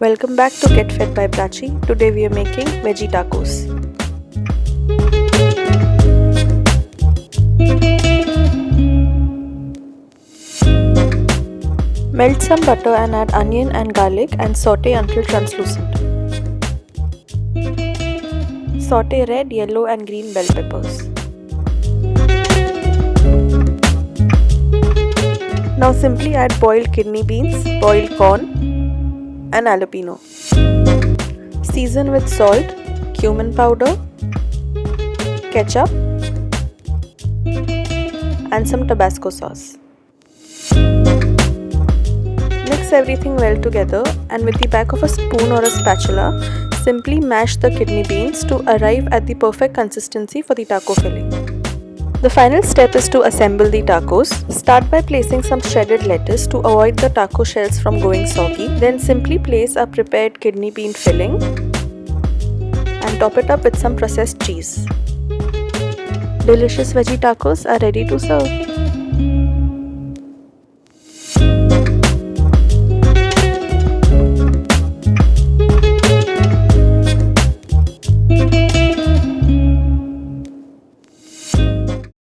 Welcome back to Get Fed by Prachi. Today we are making veggie tacos. Melt some butter and add onion and garlic and saute until translucent. Saute red, yellow and green bell peppers. Now simply add boiled kidney beans, boiled corn and jalapeno. Season with salt, cumin powder, ketchup and some tabasco sauce. Mix everything well together and with the back of a spoon or a spatula, simply mash the kidney beans to arrive at the perfect consistency for the taco filling. The final step is to assemble the tacos. Start by placing some shredded lettuce to avoid the taco shells from going soggy. Then simply place a prepared kidney bean filling and top it up with some processed cheese. Delicious veggie tacos are ready to serve.